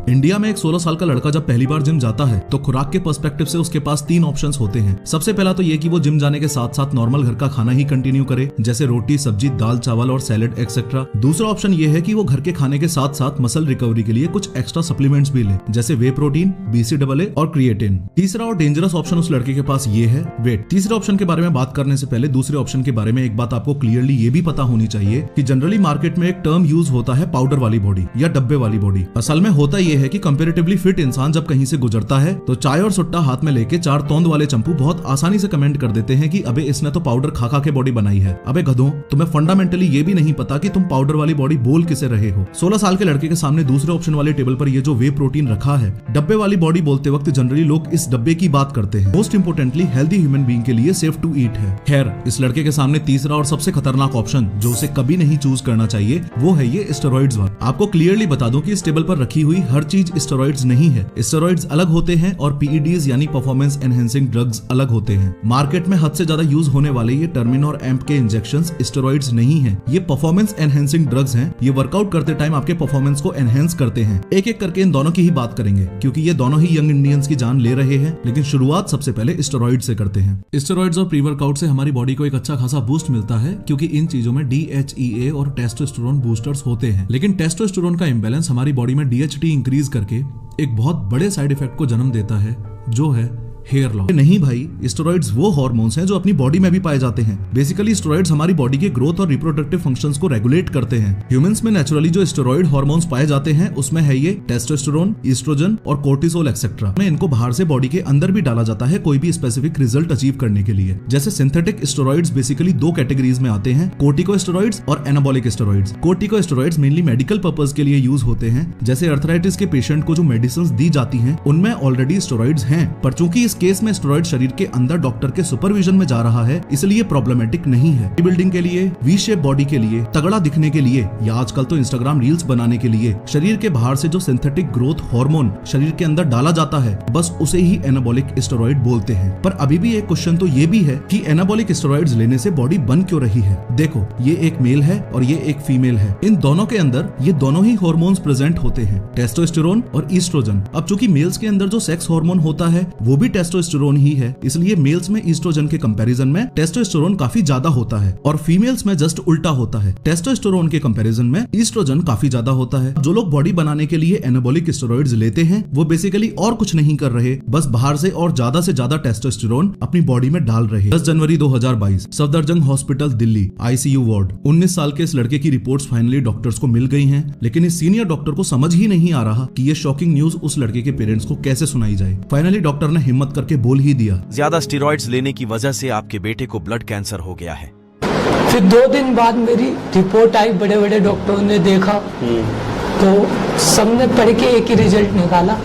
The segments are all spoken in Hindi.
इंडिया में एक 16 साल का लड़का जब पहली बार जिम जाता है तो खुराक के पर्सपेक्टिव से उसके पास 3 ऑप्शंस होते हैं। सबसे पहला तो ये कि वो जिम जाने के साथ साथ नॉर्मल घर का खाना ही कंटिन्यू करे, जैसे रोटी, सब्जी, दाल, चावल और सैलेड एक्सेट्रा। दूसरा ऑप्शन ये है कि वो घर के खाने के साथ साथ मसल रिकवरी के लिए कुछ एक्स्ट्रा सप्लीमेंट्स भी ले, जैसे वे प्रोटीन, BCAA और क्रिएटिन। तीसरा और डेंजरस ऑप्शन उस लड़के के पास ये है वेट। तीसरे ऑप्शन के बारे में बात करने से पहले दूसरे ऑप्शन के बारे में एक बात आपको क्लियरली ये भी पता होनी चाहिए कि जनरली मार्केट में एक टर्म यूज होता है पाउडर वाली बॉडी या डब्बे वाली बॉडी। असल में होता यह है कि कंपैरेटिवली फिट इंसान जब कहीं से गुजरता है तो चाय और सुट्टा हाथ में लेके 4 तोंद वाले चंपू बहुत आसानी से कमेंट कर देते हैं कि अबे इसने तो पाउडर खा खा के बॉडी बनाई है। अबे गधों, तुम्हें फंडामेंटली ये भी नहीं पता कि तुम पाउडर वाली बॉडी बोल किसे रहे हो। 16 साल के लड़के के सामने दूसरे ऑप्शन वाले टेबल पर ये जो वे प्रोटीन रखा है, डब्बे वाली बॉडी बोलते वक्त जनरली लोग इस डब्बे की बात करते हैं। Most importantly healthy human being के लिए सेफ टू ईट है। खैर, इस लड़के के सामने तीसरा और सबसे खतरनाक ऑप्शन जो उसे कभी नहीं चूज करना चाहिए वो है ये स्टेरॉइड्स वाला। आपको क्लियरली बता दूं कि इस टेबल पर रखी हुई हर चीज स्टेरॉइड्स नहीं है। स्टेरॉइड्स अलग होते हैं और PEDs यानी परफॉर्मेंस एनहेंसिंग ड्रग्स अलग होते हैं। मार्केट में हद से ज्यादा यूज होने वाले ये टर्मिन और एम्प के इंजेक्शंस स्टेरॉइड्स नहीं है, ये परफॉर्मेंस एनहेंसिंग ड्रग्स हैं। ये वर्कआउट करते टाइम आपके परफॉर्मेंस को एनहेंस करते हैं। एक एक करके इन दोनों की ही बात करेंगे क्योंकि ये दोनों ही यंग इंडियंस की जान ले रहे हैं। लेकिन शुरुआत सबसे पहले स्टेरॉइड से करते हैं। स्टेरॉइड्स और प्री वर्कआउट से हमारी बॉडी को एक अच्छा खासा बूस्ट मिलता है क्योंकि इन चीजों में DHEA और टेस्टोस्टेरोन बूस्टर्स होते हैं। लेकिन टेस्टोस्टेरोन का इंबैलेंस हमारी बॉडी में DHT इंक्रीज करके एक बहुत बड़े साइड इफेक्ट को जन्म देता है जो है हेयर लॉस। नहीं भाई, स्टेरॉइड्स वो हार्मोन्स हैं जो अपनी बॉडी में भी पाए जाते हैं। बेसिकली स्टेरॉइड्स हमारी बॉडी के ग्रोथ और रिप्रोडक्टिव फंक्शंस को रेगुलेट करते हैं। ह्यूमंस में नेचुरली जो स्टेरॉइड हार्मोन्स पाए जाते हैं उसमें है ये टेस्टोस्टेरोन, ईस्ट्रोजन और कोर्टिसोल एक्सेट्रा। में इनको बाहर से बॉडी के अंदर भी डाला जाता है कोई भी स्पेसिफिक रिजल्ट अचीव करने के लिए। जैसे सिंथेटिक स्टेरॉइड्स बेसिकली 2 कैटेगरीज में आते हैं, कोर्टिकोस्टेरॉइड्स और anabolic steroids. Corticosteroids mainly medical purpose के लिए यूज होते हैं। जैसे अर्थराइटिस के पेशेंट को जो मेडिसिन दी जाती है उनमें ऑलरेडी स्टेरॉइड्स हैं, पर चूंकि इस केस में स्टेरॉइड शरीर के अंदर डॉक्टर के सुपरविजन में जा रहा है इसलिए प्रॉब्लमेटिक नहीं है। बॉडी बिल्डिंग के लिए, वी शेप बॉडी के लिए, तगड़ा दिखने के लिए या आजकल तो इंस्टाग्राम रील्स बनाने के लिए शरीर के बाहर से जो सिंथेटिक ग्रोथ हार्मोन शरीर के अंदर डाला जाता है बस उसे ही एनाबॉलिक स्टेरॉइड बोलते हैं। पर अभी भी एक क्वेश्चन तो ये भी है कि एनाबॉलिक स्टेरॉइड्स लेने से बॉडी बन क्यों रही है। देखो, ये एक मेल है और ये एक फीमेल है। इन दोनों के अंदर ये दोनों ही हार्मोन्स प्रेजेंट होते हैं, टेस्टोस्टेरोन और ईस्ट्रोजन। अब चूंकि मेल्स के अंदर जो सेक्स हार्मोन होता है वो भी टेस्टोस्टेरोन ही है, इसलिए मेल्स में ईस्ट्रोजन के कंपैरिजन में टेस्टोस्टेरोन काफी ज्यादा होता है और फीमेल्स में जस्ट उल्टा होता है। टेस्टोस्टेरोन के कंपैरिजन में ईस्ट्रोजन काफी ज्यादा होता है। जो लोग बॉडी बनाने के लिए एनाबॉलिक स्टेरॉइड्स लेते हैं वो बेसिकली और कुछ नहीं कर रहे, बस बाहर से और ज्यादा से ज्यादा टेस्टोस्टेरोन अपनी बॉडी में डाल रहे। 10 जनवरी 2022 Safdarjung hospital Delhi ICU ward. 19 साल के इस लड़के की रिपोर्ट्स फाइनली डॉक्टर्स को मिल गई हैं, लेकिन इस सीनियर डॉक्टर को समझ ही नहीं आ रहा कि ये शॉकिंग न्यूज उस लड़के के पेरेंट्स को कैसे सुनाई जाए। फाइनली डॉक्टर ने हिम्मत करके बोल ही दिया, ज्यादा स्टेरॉइड्स लेने की वजह से आपके बेटे को ब्लड कैंसर हो गया है। फिर 2 दिन बाद मेरी रिपोर्ट आई, बड़े बड़े डॉक्टरों ने देखा तो सबने पढ़ के एक ही रिजल्ट निकाला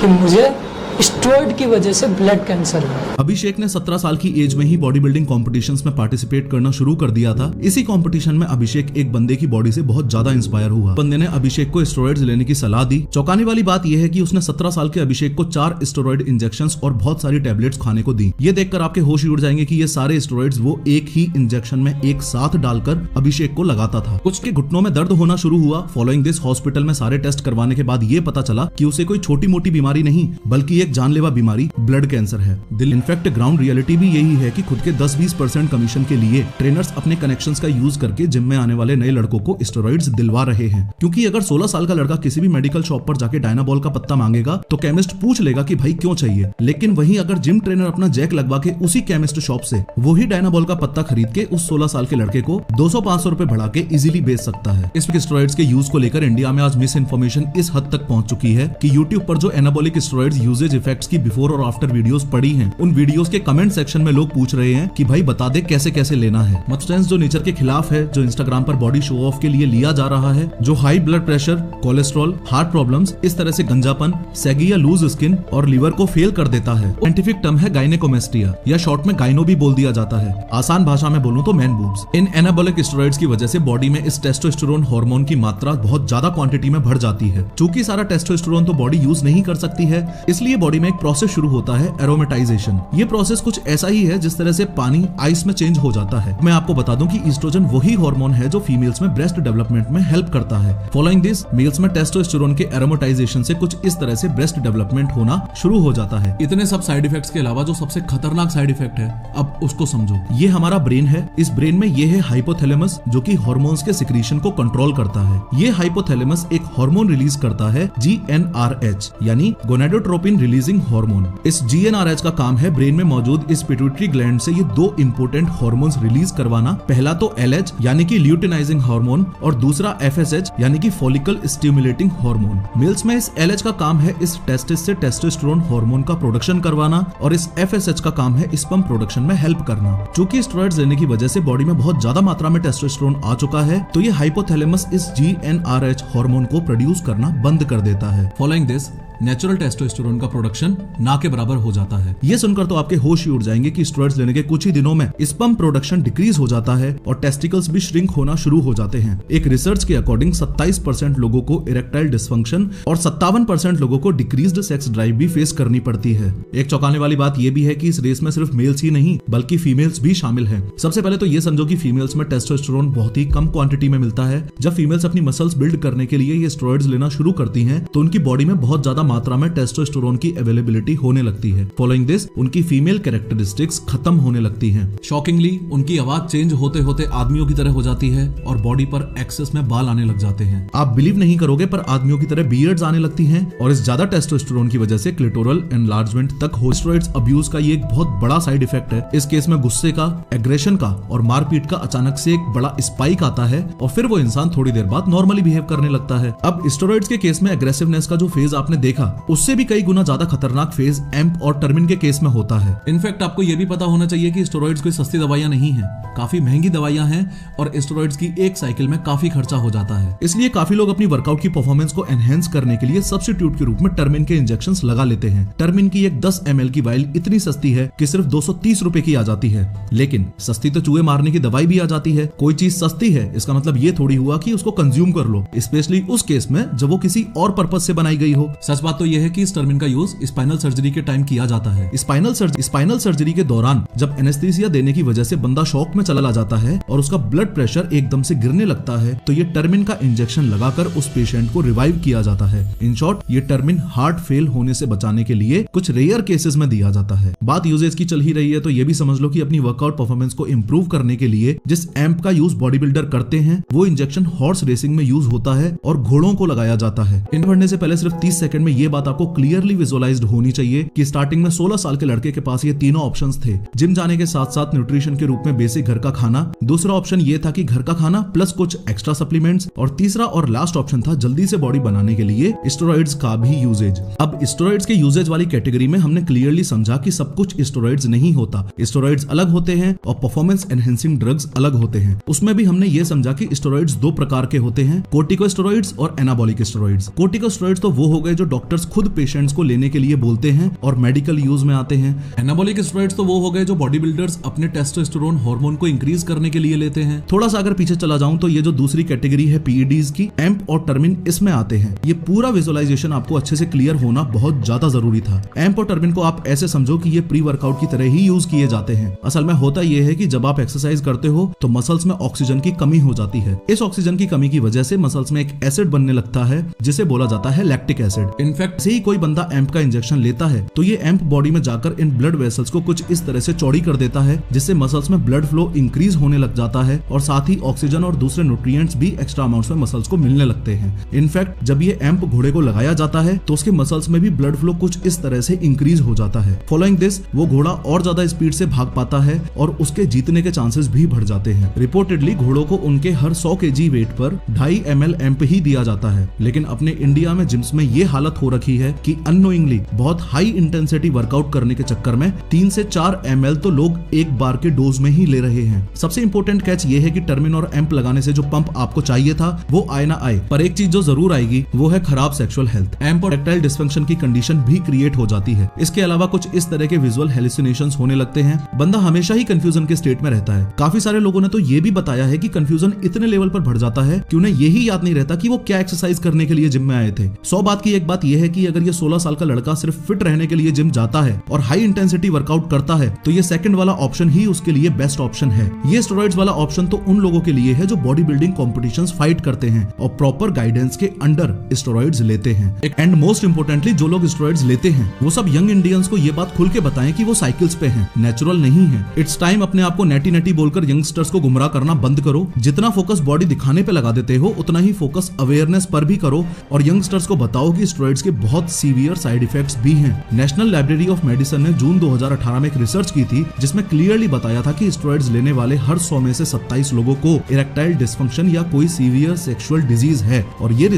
कि मुझे स्टेरॉइड की वजह से ब्लड कैंसर हुआ। अभिषेक ने 17 साल की एज में ही बॉडी बिल्डिंग कॉम्पिटिशन्स में पार्टिसिपेट करना शुरू कर दिया था। इसी कंपटीशन में अभिषेक एक बंदे की बॉडी से बहुत ज्यादा इंस्पायर हुआ। बंदे ने अभिषेक को स्टेरॉइड्स लेने की सलाह दी। चौंकाने वाली बात यह है कि उसने 17 साल के अभिषेक को 4 स्टेरॉइड इंजेक्शंस और बहुत सारी टैबलेट्स खाने को दी। ये देखकर आपके होश ही उड़ जाएंगे कि ये सारे स्टेरॉइड्स वो एक ही इंजेक्शन में एक साथ डालकर अभिषेक को लगाता था। कुछ के घुटनों में दर्द होना शुरू हुआ। फॉलोइंग दिस हॉस्पिटल में सारे टेस्ट करवाने के बाद ये पता चला कि उसे कोई छोटी मोटी बीमारी नहीं बल्कि एक जानलेवा बीमारी ब्लड कैंसर है। इनफैक्ट ग्राउंड रियलिटी भी यही है कि खुद के 10-20% कमीशन के लिए ट्रेनर्स अपने कनेक्शंस का यूज करके जिम में आने वाले नए लड़कों को स्टेरॉइड्स दिलवा रहे हैं। क्योंकि अगर 16 साल का लड़का किसी भी मेडिकल शॉप पर जाके डायनाबॉल का पत्ता मांगेगा तो केमिस्ट पूछ लेगा कि भाई क्यों चाहिए, लेकिन वहीं अगर जिम ट्रेनर अपना जैक लगवा के उसी केमिस्ट शॉप से वही डायनाबॉल का पत्ता खरीद के उस 16 साल के लड़के को 200-500 रुपए बढ़ा के इजीली बेच सकता है। इस स्टेरॉइड्स के यूज को लेकर इंडिया में आज मिस इन्फॉर्मेशन इस हद तक पहुंच चुकी है कि यूट्यूब पर जो एनाबॉलिक स्टेरॉइड्स यूजेज इफेक्ट्स की बिफोर और आफ्टर वीडियोस पड़ी हैं, उन वीडियोस के कमेंट सेक्शन में लोग पूछ रहे हैं कि भाई बता दे कैसे कैसे लेना है। सब्सटेंस जो नेचर के खिलाफ है, जो इंस्टाग्राम पर बॉडी शो ऑफ के लिए लिया जा रहा है, जो high blood pressure, cholesterol, heart problems, इस तरह से गंजापन, सैगी या लूज स्किन और लिवर को फेल कर देता है। साइंटिफिक टर्म है गायनेकोमेस्टिया या शॉर्ट में गायनो भी बोल दिया जाता है। आसान भाषा में बोलूं तो मैन बूब्स। इन एनाबॉलिक स्टेरॉइड्स की वजह से बॉडी में इस टेस्टोस्टेरोन हार्मोन की मात्रा बहुत ज्यादा क्वांटिटी में बढ़ जाती है। चूंकि सारा टेस्टोस्टेरोन तो बॉडी यूज नहीं कर सकती है, इसलिए बॉडी में एक प्रोसेस शुरू होता है, एरोमेटाइजेशन। ये प्रोसेस कुछ ऐसा ही है जिस तरह से पानी आइस में चेंज हो जाता है। मैं आपको बता दूं कि ईस्ट्रोजन वही हार्मोन है जो फीमेल्स में ब्रेस्ट डेवलपमेंट में हेल्प करता है। फॉलोइंग दिस, मेल्स में टेस्टोस्टेरोन के एरोमेटाइजेशन से कुछ इस तरह से ब्रेस्ट डेवलपमेंट होना शुरू हो जाता है। इतने सब साइड इफेक्ट्स के अलावा जो सबसे खतरनाक साइड इफेक्ट है, अब उसको समझो। ये हमारा ब्रेन है। इस ब्रेन में ये है हाइपोथैलेमस, जो कि हार्मोन्स के सिक्रीशन को कंट्रोल करता है। ये हाइपोथैलेमस एक हार्मोन रिलीज करता है, GnRH, यानी गोनाडोट्रोपिन रिलीजिंग हार्मोन। इस GnRH का काम है ब्रेन में मौजूद इस पिट्यूटरी ग्लैंड से ये दो इंपोर्टेंट हार्मोन्स रिलीज करवाना। पहला तो LH यानी कि ल्यूटिनाइजिंग हार्मोन, और दूसरा FSH यानी कि फॉलिकल स्टिमुलेटिंग हार्मोन। मेल्स में इस LH का काम है इस टेस्टिस से टेस्टोस्टेरोन हार्मोन का प्रोडक्शन करवाना, और इस FSH का काम है स्पर्म प्रोडक्शन में हेल्प करना। चूंकि स्टेरॉइड्स लेने की वजह से बॉडी में बहुत ज्यादा मात्रा में टेस्टोस्टेरोन आ चुका है, तो ये हाइपोथैलेमस इस GnRH हार्मोन को प्रोड्यूस करना बंद कर देता है। फॉलोइंग दिस, नेचुरल टेस्टोस्टेरोन का प्रोडक्शन ना के बराबर हो जाता है। ये सुनकर तो आपके होश ही उड़ जाएंगे कि स्टेरॉइड्स लेने के कुछ ही दिनों में स्पर्म प्रोडक्शन डिक्रीज हो जाता है और टेस्टिकल्स भी श्रिंक होना शुरू हो जाते हैं। एक रिसर्च के अकॉर्डिंग 27% लोगों को इरेक्टाइल डिसफंक्शन और 57% लोगों को डिक्रीज्ड सेक्स ड्राइव भी फेस करनी पड़ती है। एक चौंकाने वाली बात यह भी है कि इस रेस में सिर्फ मेल्स ही नहीं बल्कि फीमेल्स भी शामिल हैं। सबसे पहले तो ये समझो कि फीमेल्स में टेस्टोस्टेरोन बहुत ही कम क्वांटिटी में मिलता है। जब फीमेल्स अपनी मसल्स बिल्ड करने के लिए ये स्टेरॉइड्स लेना शुरू करती हैं, तो उनकी बॉडी में बहुत ज्यादा मात्रा में टेस्टोस्टेरोन की अवेलेबिलिटी होने लगती है। फॉलोइंग दिस, उनकी फीमेल कैरेक्टरिस्टिक्स खत्म होने लगती हैं। शॉकिंगली उनकी आवाज चेंज होते होते आदमियों की तरह हो जाती है और बॉडी पर एक्सेस में बाल आने लग जाते हैं। आप बिलीव नहीं करोगे, पर आदमियों की तरह बियर्ड्स आने लगती हैं, और इस ज्यादा टेस्टोस्टेरोन की वजह से क्लिटोरल एनलार्जमेंट तक हो। स्टेरॉइड्स अब्यूज का ये एक बहुत बड़ा साइड इफेक्ट है। इस केस में गुस्से का, एग्रेशन का और मारपीट का अचानक से एक बड़ा स्पाइक आता है और फिर वो इंसान थोड़ी देर बाद नॉर्मली बिहेव करने लगता है। अब स्टेरॉइड्स के केस में एग्रेसिवनेस का जो फेज आपने देखा, उससे भी कई गुना ज्यादा खतरनाक फेज एम्प और टर्मिन के केस में होता है। इनफैक्ट आपको यह भी पता होना चाहिए कि स्टेरॉइड्स कोई सस्ती दवाइयां नहीं है, काफी महंगी दवाइयां हैं और स्टेरॉइड्स की एक साइकिल में काफी खर्चा हो जाता है। इसलिए काफी लोग अपनी वर्कआउट की परफॉर्मेंस को एनहेंस करने के लिए सब्स्टिट्यूट के रूप में टर्मिन के इंजेक्शंस लगा लेते हैं। टर्मिन की एक 10 ml की वाइल इतनी सस्ती है कि सिर्फ 230 रुपए की आ जाती है। लेकिन सस्ती तो चूहे मारने की दवाई भी आ जाती है। कोई चीज सस्ती है इसका मतलब ये थोड़ी हुआ कि उसको कंज्यूम कर लो, स्पेशली उस केस में जब वो किसी और पर्पस से बनाई गई हो। सच बात तो यह है कि इस टर्मिन का यूज स्पाइनल सर्जरी के टाइम किया जाता है। स्पाइनल सर्जरी के दौरान जब एनेस्थीसिया देने की वजह से बंदा शॉक में चला जाता है और उसका ब्लड प्रेशर एकदम से गिरने लगता है, तो ये टर्मिन का इंजेक्शन लगाकर उस पेशेंट को रिवाइव किया जाता है। इन शॉर्ट, ये टर्मिन हार्ट फेल होने से बचाने के लिए कुछ रेयर केसेस में दिया जाता है। बात यूजेज की चल ही रही है, तो ये भी समझ लो कि अपनी वर्कआउट परफॉर्मेंस को इंप्रूव करने के लिए जिस एम्प का यूज बॉडी बिल्डर करते हैं, वो इंजेक्शन हॉर्स रेसिंग में यूज होता है और घोड़ों को लगाया जाता है। इन बढ़ने से पहले सिर्फ 30 सेकंड में ये बात आपको क्लियरली विजुअलाइज्ड होनी चाहिए कि स्टार्टिंग में 16 साल के लड़के के पास ये तीनों ऑप्शंस थे। जिम जाने के साथ साथ न्यूट्रिशन के रूप में बेसिक घर का खाना, दूसरा ऑप्शन ये था कि घर का खाना प्लस कुछ एक्स्ट्रा सप्लीमेंट्स, और तीसरा और लास्ट ऑप्शन था जल्दी से बॉडी बनाने के लिए स्टेरॉइड्स का भी यूजेज। अब स्टेरॉइड्स के यूजेज वाली कैटेगरी में हमने क्लियरली समझा कि सब कुछ स्टेरॉइड्स नहीं होता। स्टेरॉइड्स अलग होते हैं और परफॉर्मेंस एनहेंसिंग ड्रग्स अलग होते हैं। उसमें भी हमने ये समझा कि स्टेरॉइड्स दो प्रकार के होते हैं, कोर्टिकोस्टेरॉइड्स और एनाबॉलिक स्टेरॉइड्स। कोर्टिकोस्टेरॉइड्स तो वो हो गए जो डॉक्टर्स खुद पेशेंट्स को लेने के लिए बोलते हैं और मेडिकल यूज में आते हैं। एनाबॉलिक स्टेरॉइड्स तो वो हो गए जो बॉडी बिल्डर्स अपने टेस्टोस्टेरोन हार्मोन को इंक्रीज करने के लिए लेते हैं। थोड़ा सा अगर पीछे चला जाऊं तो ये जो दूसरी कैटेगरी है पीईडीज की, एम्प और टर्मिन इसमें आते हैं। ये पूरा विजुअलाइजेशन आपको अच्छे से क्लियर होना बहुत ज्यादा जरूरी था। एम्प और टर्मिन को आप ऐसे समझो कि ये प्री वर्कआउट की तरह ही यूज किए जाते हैं। असल में होता ये है कि जब आप एक्सरसाइज करते हो तो मसल्स में ऑक्सीजन की कमी हो जाती है। इस ऑक्सीजन की कमी की वजह से मसल्स में एक एसिड बनने लगता है जिसे बोला जाता है लैक्टिक एसिड। इनफैक्ट से ही कोई बंदा एम्प का इंजेक्शन लेता है तो ये एम्प बॉडी में जाकर इन ब्लड वेसल्स को कुछ इस तरह से चौड़ी कर देता है जिससे मसल्स में ब्लड फ्लो इंक्रीज होने लग जाता है और साथ ही ऑक्सीजन और दूसरे न्यूट्रिएंट्स भी एक्स्ट्रा अमाउंट्स में मसल्स को मिलने लगते हैं। इनफैक्ट जब ये एम्प घोड़े को लगाया जाता है तो उसके मसल्स में भी ब्लड फ्लो कुछ इस तरह से इंक्रीज हो जाता है। फॉलोइंग दिस, वो घोड़ा और ज्यादा स्पीड से भाग पाता है और उसके जीतने के चांसेस भी बढ़ जाते हैं। रिपोर्टेडली घोड़ों को उनके हर 100 kg वेट पर 2.5 ml एम्प ही दिया जाता है। लेकिन अपने इंडिया में जिम्स में ये हालत हो रखी है कि अननोइंगली बहुत हाई इंटेंसिटी वर्कआउट करने के चक्कर में 3 से 4 ml तो लोग एक बार के डोज में ही ले रहे हैं। सबसे इंपॉर्टेंट कैच ये है कि टर्मिन और एम्प लगाने से जो पंप आपको चाहिए था वो आए ना आए, पर एक चीज जो जरूर आएगी वो है खराब सेक्सुअल हेल्थ। एम्प और इरेक्टाइल डिसफंक्शन की कंडीशन भी क्रिएट हो जाती है। इसके अलावा कुछ इस तरह के विजुअल हेलुसिनेशंस होने लगते हैं। बंदा हमेशा ही कंफ्यूजन के स्टेट में रहता है। काफी सारे लोगों ने तो ये भी बताया है कि कंफ्यूजन इतने लेवल पर बढ़ जाता है कि उन्हें यही याद नहीं रहता कि वो क्या एक्सरसाइज करने के लिए जिम में आए थे। 100 बात की एक बात यह है कि अगर ये 16 साल का लड़का सिर्फ फिट रहने के लिए जिम जाता है और हाई इंटेंसिटी वर्कआउट करता है तो ये सेकंड वाला ऑप्शन ही उसके लिए बेस्ट ऑप्शन है। ये स्टेरॉइड्स वाला ऑप्शन तो उन लोगों के लिए है जो बॉडी बिल्डिंग कॉम्पिटिशंस फाइट करते हैं और प्रॉपर गाइडेंस के अंडर स्टेरॉइड्स लेते हैं। एंड मोस्ट इंपोर्टेंटली जो लोग स्टेरॉइड्स लेते हैं वो सब यंग इंडियंस को ये बात खुल के बताएं कि वो साइकिल्स पे हैं, नेचुरल नहीं है। इट्स टाइम अपने आप को नेटी नेटी बोलकर यंगस्टर्स को गुमराह करना बंद करो। जितना फोकस बॉडी दिखाने पे लगा देते हो उतना ही फोकस अवेयरनेस पर भी करो और यंगस्टर्स को बताओ कि स्टेरॉइड्स के बहुत सीवियर साइड इफेक्ट्स भी हैं। नेशनल लाइब्रेरी ऑफ मेडिसिन ने जून 2018 में एक रिसर्च की थी जिसमें क्लियरली बताया था कि स्टेरॉइड्स लेने वाले हर 100 में से 27 लोगों को इरेक्टाइल डिसफंक्शन या कोई सीवियर सेक्सुअल डिजीज है और ये